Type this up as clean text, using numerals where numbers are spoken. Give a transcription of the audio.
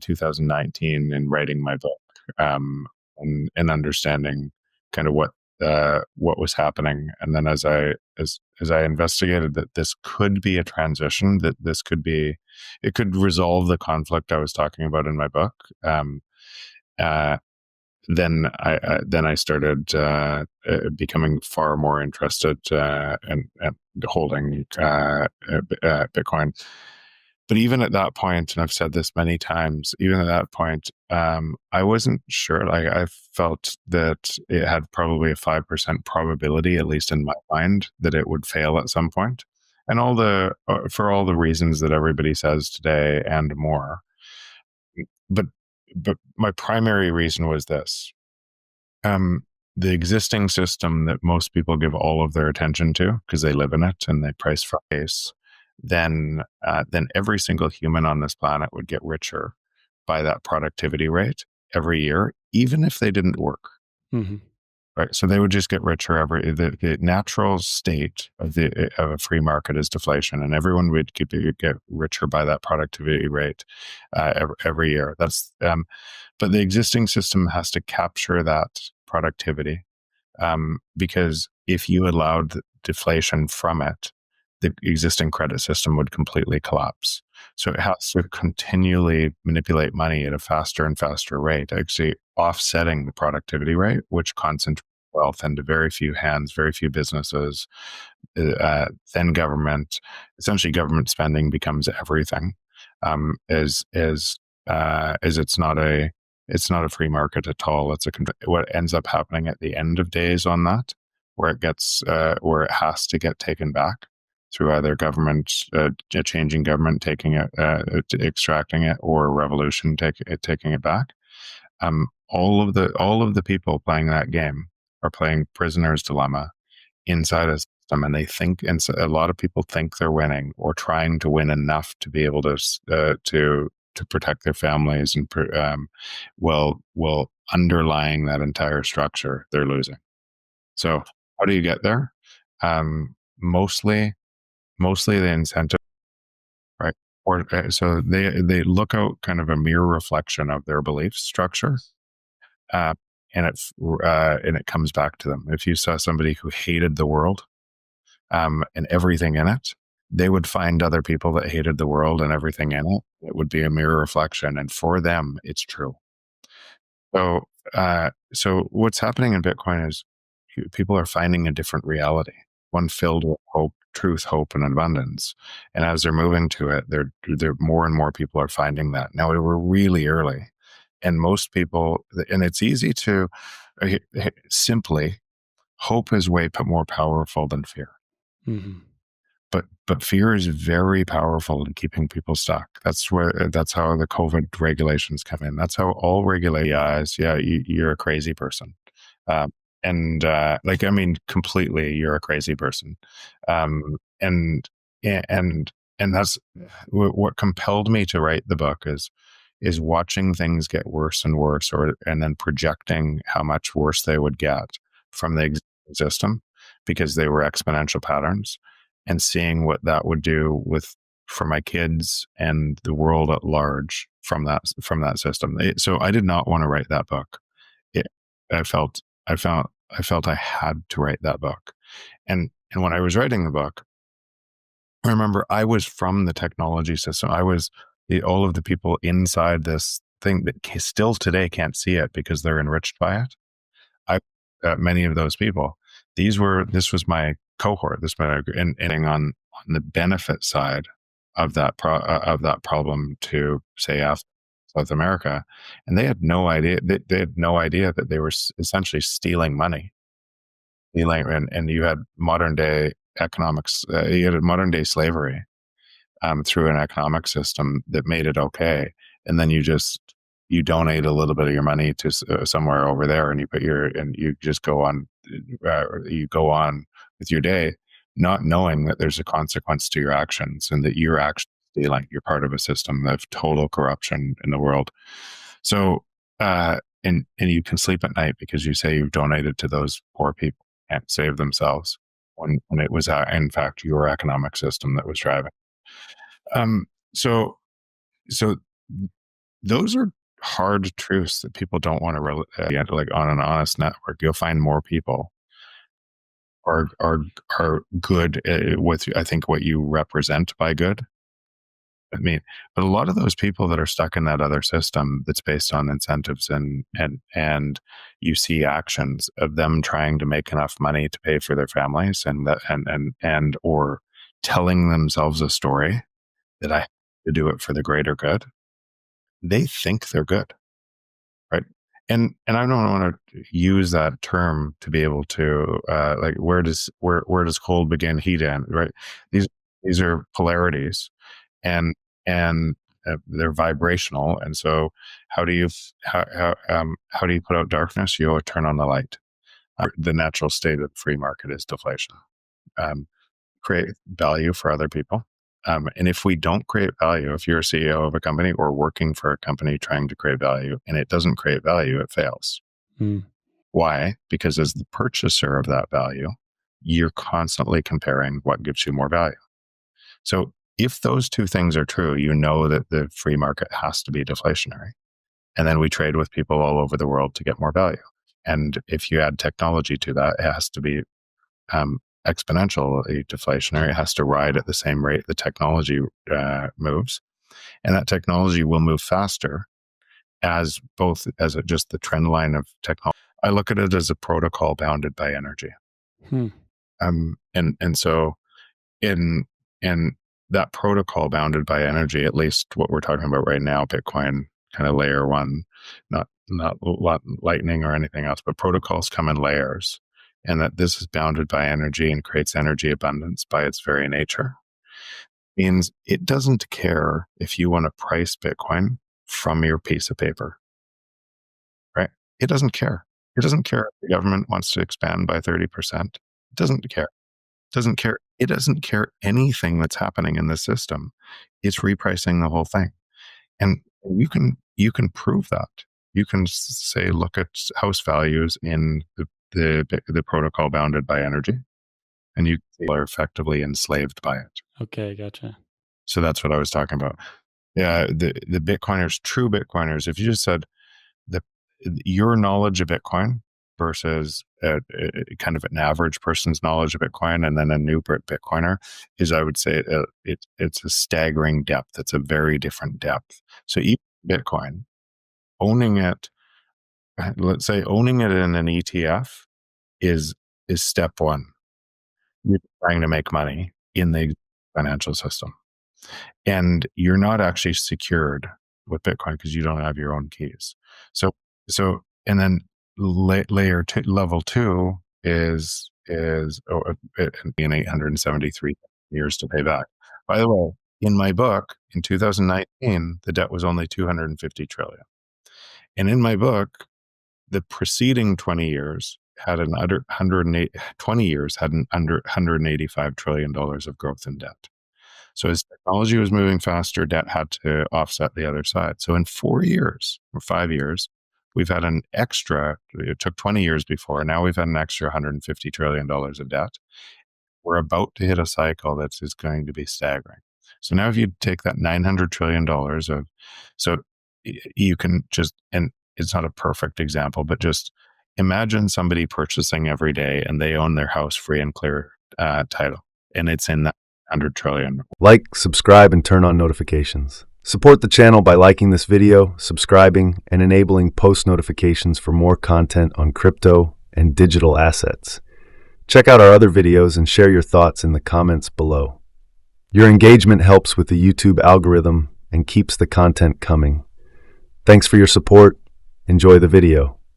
2019 in writing my book, and understanding kind of what was happening. And then as I investigated that this could be a transition, that this could be, it could resolve the conflict I was talking about in my book. Uh, then I started becoming far more interested in holding Bitcoin. But even at that point, and I've said this many times, even at that point, I wasn't sure. Like, I felt that it had probably a 5% probability, at least in my mind, that it would fail at some point. And for all the reasons that everybody says today and more. But my primary reason was this. The existing system that most people give all of their attention to because they live in it and they price for case, then every single human on this planet would get richer by that productivity rate every year, even if they didn't work. Mm-hmm. Right, so they would just get richer. The natural state of a free market is deflation, and everyone would get richer by that productivity rate every year. That's but the existing system has to capture that productivity, because if you allowed deflation from it, the existing credit system would completely collapse. So it has to continually manipulate money at a faster and faster rate, actually offsetting the productivity rate, which concentrates wealth into very few hands, very few businesses. Then government, essentially government spending becomes everything. As it's not a free market at all. It's what ends up happening at the end of days on that, where it has to get taken back through either government, changing government, taking it, extracting it, or a revolution taking it back. All of the people playing that game are playing prisoner's dilemma inside a system, and they think, and so a lot of people think they're winning or trying to win enough to be able to protect their families, and well, underlying that entire structure, they're losing. So how do you get there? Mostly the incentive, right? Or so they look out kind of a mirror reflection of their belief structure, and it comes back to them. If you saw somebody who hated the world, and everything in it, they would find other people that hated the world and everything in it. It would be a mirror reflection, and for them, it's true. So what's happening in Bitcoin is people are finding a different reality, one filled with hope, truth, hope, and abundance. And as they're moving to it, they're more and more people are finding that. Now, we're really early, and most people, and it's easy to simply, hope is way more powerful than fear. Mm-hmm. But fear is very powerful in keeping people stuck. That's how the COVID regulations come in. That's how all regulations. Yeah, you're a crazy person, completely, you're a crazy person, and that's what compelled me to write the book is watching things get worse and worse, and then projecting how much worse they would get from the existing system because they were exponential patterns, and seeing what that would do for my kids and the world at large from that system. So I did not want to write that book. I felt I had to write that book. And when I was writing the book, I remember I was from the technology system. I was all of the people inside this thing that still today can't see it because they're enriched by it. Many of those people, this was my cohort, and on the benefit side of that problem to say South America, and they had no idea. They had no idea that they were essentially stealing money, and you had modern day economics. You had modern day slavery through an economic system that made it okay, and then you donate a little bit of your money to somewhere over there, and you just go on with your day, not knowing that there's a consequence to your actions and that you're actually stealing. You're part of a system of total corruption in the world. So, and you can sleep at night because you say you've donated to those poor people who can't save themselves, when it was in fact your economic system that was driving. So those are hard truths that people don't want to like on an honest network. You'll find more people are good with, I think, what you represent by good. I mean, but a lot of those people that are stuck in that other system that's based on incentives and you see actions of them trying to make enough money to pay for their families and or telling themselves a story that I have to do it for the greater good. They think they're good, right? And I don't want to use that term to be able to like where does cold begin, heat end, right? These are polarities, and and they're vibrational. And so, how do you how do you put out darkness? You turn on the light. The natural state of the free market is deflation. Create value for other people. And if we don't create value, if you're a CEO of a company or working for a company trying to create value and it doesn't create value, it fails. Why? Because as the purchaser of that value, you're constantly comparing what gives you more value. So if those two things are true, you know that the free market has to be deflationary. And then we trade with people all over the world to get more value. And if you add technology to that, it has to be exponentially deflationary. It has to ride at the same rate the technology moves. And that technology will move faster as just the trend line of technology. I look at it as a protocol bounded by energy. And so in that protocol bounded by energy, at least what we're talking about right now, Bitcoin kind of layer one, not lightning or anything else, but protocols come in layers, and that this is bounded by energy and creates energy abundance by its very nature. Means it doesn't care if you want to price Bitcoin from your piece of paper, right? It doesn't care. It doesn't care if the government wants to expand by 30%. It doesn't care. Doesn't care. It doesn't care anything that's happening in the system. It's repricing the whole thing. And you can prove that. You can say, look at house values in the protocol bounded by energy, and you are effectively enslaved by it. Okay, gotcha. So that's what I was talking about. Yeah, the Bitcoiners, true Bitcoiners, if you just said your knowledge of Bitcoin versus kind of an average person's knowledge of Bitcoin and then a new Bitcoiner is, I would say, it's a staggering depth. It's a very different depth. So even Bitcoin, owning it, let's say owning it in an ETF is step one. You're trying to make money in the financial system. And you're not actually secured with Bitcoin because you don't have your own keys. So and then level two is in 873 years to pay back. By the way, in my book in 2019, the debt was only 250 trillion. And in my book, the preceding 20 years had an under 20 years had an under $185 trillion of growth in debt. So as technology was moving faster, debt had to offset the other side. So in 4 years or 5 years, we've had an extra, it took 20 years before, now we've had an extra $150 trillion of debt. We're about to hit a cycle that is going to be staggering. So now if you take that $900 trillion so you can just, and it's not a perfect example, but just imagine somebody purchasing every day and they own their house free and clear title, and it's in that 100 trillion. Like, subscribe, and turn on notifications. Support the channel by liking this video, subscribing, and enabling post notifications for more content on crypto and digital assets. Check out our other videos and share your thoughts in the comments below. Your engagement helps with the YouTube algorithm and keeps the content coming. Thanks for your support. Enjoy the video.